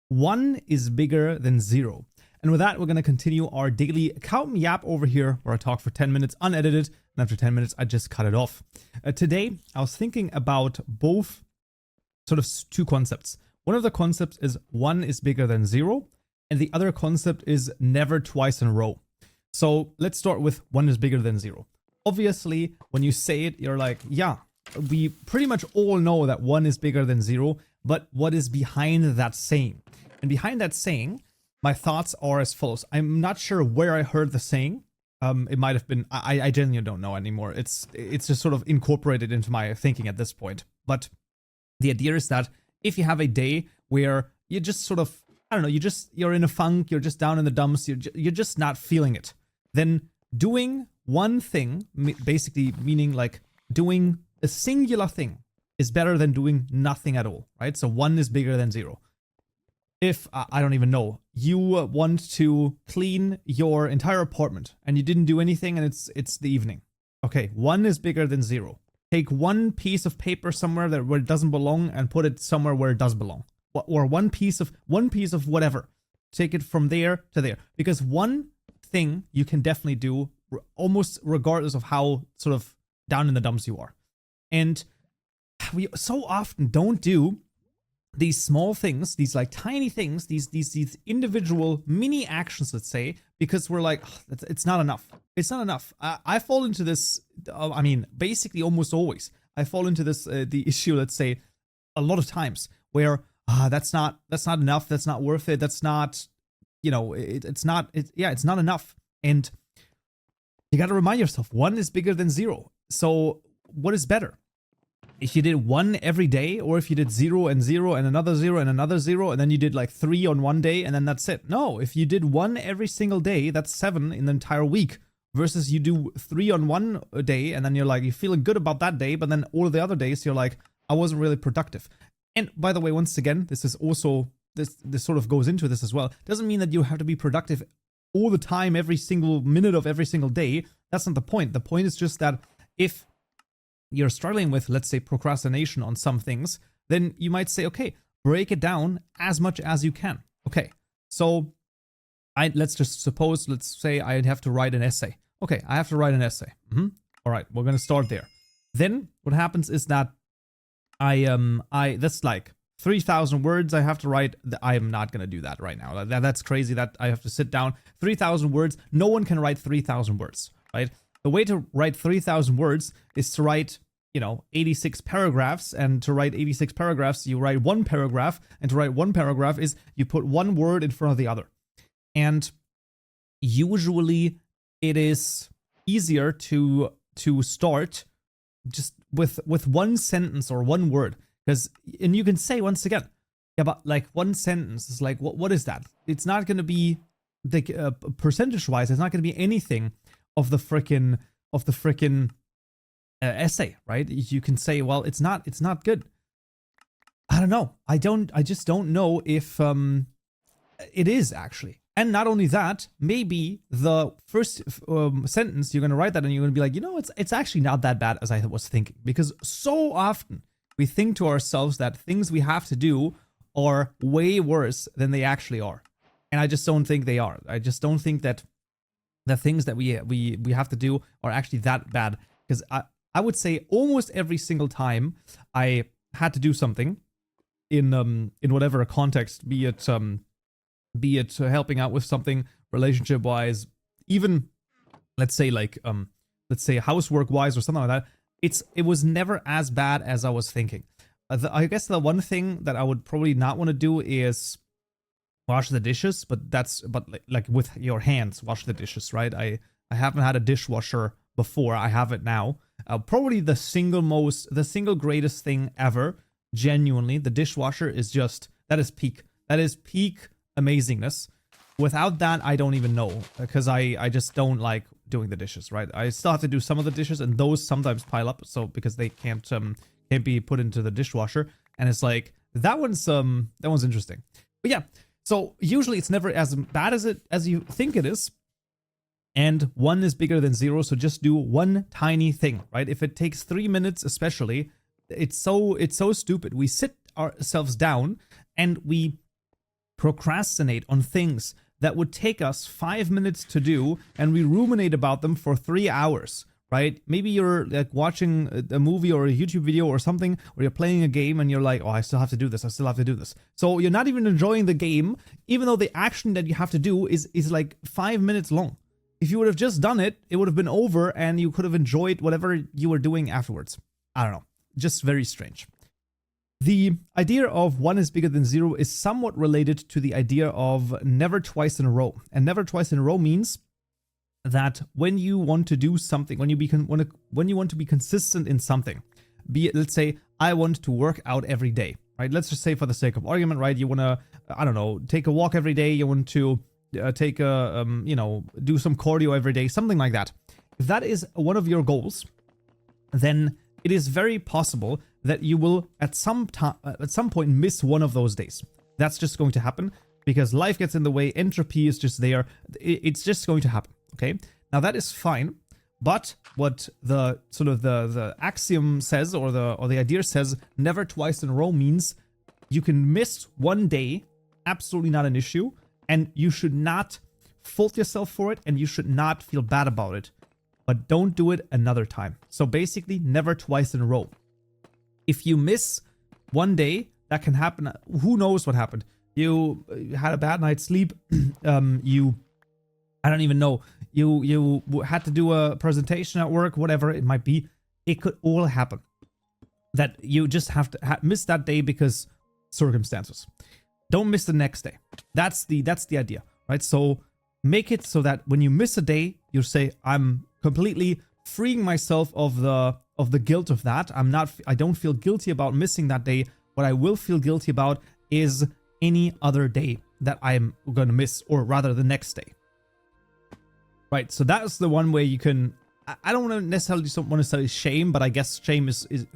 1 is bigger than 0. And with that, we're going to continue our daily Kaupen Yap over here, where I talk for 10 minutes unedited, and after 10 minutes, I just cut it off. Today, I was thinking about both sort of two concepts. One of the concepts is 1 is bigger than 0, and the other concept is never twice in a row. So let's start with 1 is bigger than 0. Obviously, when you say it, you're like, yeah, we pretty much all know that 1 is bigger than 0, but what is behind that saying? And behind that saying, my thoughts are as follows. I'm not sure where I heard the saying. It might have been, I genuinely don't know anymore. It's just sort of incorporated into my thinking at this point. But the idea is that if you have a day where you just sort of, I don't know, you're in a funk, you're just down in the dumps, you're just not feeling it, then doing one thing, basically meaning like doing a singular thing, is better than doing nothing at all, right? So 1 is bigger than 0. If, I don't even know, you want to clean your entire apartment and you didn't do anything and it's the evening. Okay, 1 is bigger than 0. Take one piece of paper somewhere where it doesn't belong and put it somewhere where it does belong. Or one piece of whatever. Take it from there to there. Because one thing you can definitely do almost regardless of how sort of down in the dumps you are. And we so often don't do these small things, these like tiny things, these individual mini actions, let's say, because we're like, oh, it's not enough. It's not enough. I fall into this, I mean, basically almost always. I fall into this, the issue, let's say, a lot of times where, that's not enough. That's not worth it. That's not, you know, it's not enough. And you got to remind yourself, 1 is bigger than 0. So what is better? If you did 1 every day, or if you did 0 and 0 and another 0 and another 0, and then you did like 3 on one day and then that's it. No, if you did 1 every single day, that's 7 in the entire week, versus you do 3 on one day and then you're like, you're feeling good about that day, but then all of the other days you're like, I wasn't really productive. And by the way, once again, this is also, this sort of goes into this as well. Doesn't mean that you have to be productive all the time, every single minute of every single day. That's not the point. The point is just that if you're struggling with, let's say, procrastination on some things, then you might say, okay, break it down as much as you can. Okay, so let's say I have to write an essay. Okay, I have to write an essay. All right, we're gonna start there. Then what happens is that that's like 3,000 words I have to write. I am not gonna do that right now. That's crazy that I have to sit down. 3,000 words. No one can write 3,000 words, right? The way to write 3,000 words is to write, 86 paragraphs. And to write 86 paragraphs, you write one paragraph. And to write one paragraph is you put one word in front of the other. And usually it is easier to start just with one sentence or one word. And you can say once again, yeah, but like one sentence is like, what is that? It's not going to be, percentage-wise, it's not going to be anything of the frickin' essay, right? You can say, well, it's not good. I don't know. I just don't know if it is actually. And not only that, maybe the first sentence you're gonna write that and you're gonna be like, it's actually not that bad as I was thinking. Because so often we think to ourselves that things we have to do are way worse than they actually are. And I just don't think they are. I just don't think that the things that we have to do are actually that bad. Because I would say almost every single time I had to do something in whatever context, be it helping out with something relationship wise, even let's say housework wise or something like that, it was never as bad as I was thinking. I guess the one thing that I would probably not want to do is wash the dishes, but like with your hands, wash the dishes, right? I haven't had a dishwasher before. I have it now. Probably the single greatest thing ever. Genuinely, the dishwasher is that is peak amazingness. Without that, I don't even know, because I just don't like doing the dishes, right? I still have to do some of the dishes, and those sometimes pile up, so because they can't be put into the dishwasher, and it's like that one's interesting. But yeah. So usually it's never as bad as you think it is. And 1 is bigger than 0, so just do one tiny thing, right? If it takes 3 minutes especially, it's so stupid. We sit ourselves down and we procrastinate on things that would take us 5 minutes to do, and we ruminate about them for 3 hours, right? Maybe you're like watching a movie or a YouTube video or something, or you're playing a game and you're like, oh, I still have to do this, I still have to do this. So you're not even enjoying the game, even though the action that you have to do is like 5 minutes long. If you would have just done it, it would have been over and you could have enjoyed whatever you were doing afterwards. I don't know, just very strange. The idea of 1 is bigger than 0 is somewhat related to the idea of never twice in a row. And never twice in a row means that when you want to do something, when you want to be consistent in something, be it, let's say, I want to work out every day, right? Let's just say for the sake of argument, right? You want to, I don't know, take a walk every day. You want to take a, do some cardio every day, something like that. If that is one of your goals, then it is very possible that you will at some point miss one of those days. That's just going to happen because life gets in the way. Entropy is just there. It's just going to happen. Okay. Now that is fine. But what the sort of the axiom says, or the idea says, never twice in a row means you can miss one day, absolutely not an issue, and you should not fault yourself for it, and you should not feel bad about it. But don't do it another time. So basically, never twice in a row. If you miss one day, that can happen. Who knows what happened? You had a bad night's sleep. I don't even know. You had to do a presentation at work, whatever it might be. It could all happen. That you just have to miss that day because circumstances. Don't miss the next day. That's the idea, right? So make it so that when you miss a day, you say, I'm completely freeing myself of the guilt of that. I don't feel guilty about missing that day. What I will feel guilty about is any other day that I'm going to miss, or rather the next day. Right, so that's the one way you can, I don't want to say shame, but I guess shame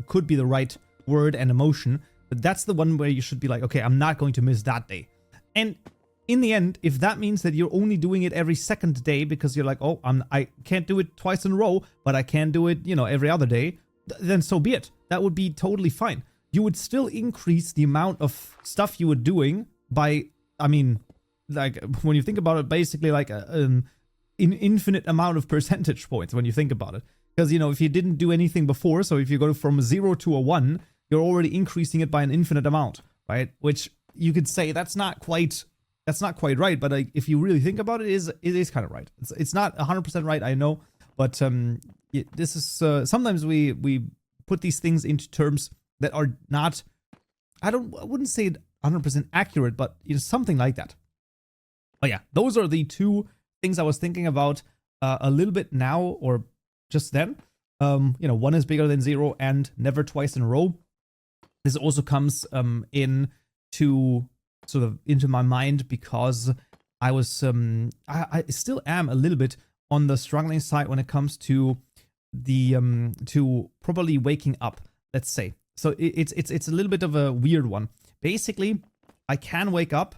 could be the right word and emotion. But that's the one where you should be like, okay, I'm not going to miss that day. And in the end, if that means that you're only doing it every second day because you're like, oh, I can't do it twice in a row, but I can do it, every other day, then so be it. That would be totally fine. You would still increase the amount of stuff you were doing by, like when you think about it, basically like an infinite amount of percentage points when you think about it. Because, if you didn't do anything before, so if you go from a 0 to a 1, you're already increasing it by an infinite amount, right? Which you could say that's not quite right, but if you really think about it, it is kind of right. It's not 100% right, I know, but this is sometimes we put these things into terms that are not, I wouldn't say 100% accurate, but something like that. But yeah, those are the two things I was thinking about a little bit now, or just then. 1 is bigger than 0 and never twice in a row. This also comes into my mind because I was I still am a little bit on the struggling side when it comes to the to properly waking up, let's say. So it's a little bit of a weird one. Basically, I can wake up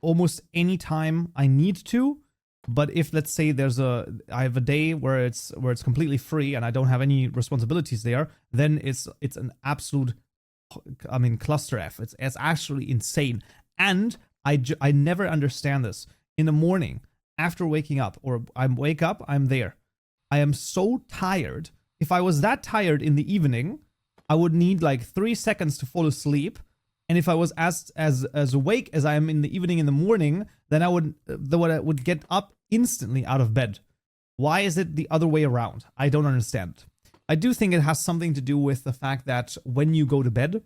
almost any time I need to, but if, let's say, I have a day where it's completely free and I don't have any responsibilities there, then it's an absolute, cluster F. It's actually insane. And I never understand this. In the morning, after waking up, or I wake up, I'm there. I am so tired. If I was that tired in the evening, I would need like 3 seconds to fall asleep. And if I was as awake as I am in the evening in the morning, then I would get up instantly out of bed. Why is it the other way around? I don't understand. I do think it has something to do with the fact that when you go to bed,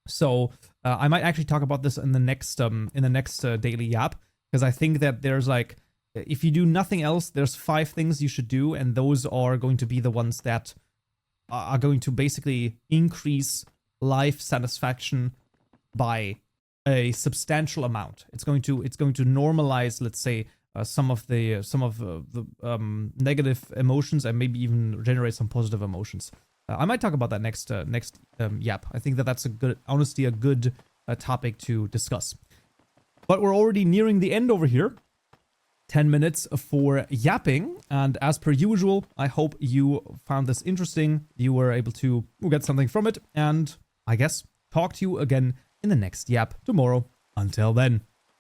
so I might actually talk about this in the next daily yap, because I think that there's like, if you do nothing else, there's 5 things you should do, and those are going to be the ones that are going to basically increase life satisfaction by a substantial amount. It's going to normalize, let's say, some of the negative emotions, and maybe even generate some positive emotions. I might talk about that next yap. I think that's a good topic to discuss. But we're already nearing the end over here. 10 minutes for yapping, and as per usual, I hope you found this interesting. You were able to get something from it, and I guess talk to you again in the next yap tomorrow. Until then.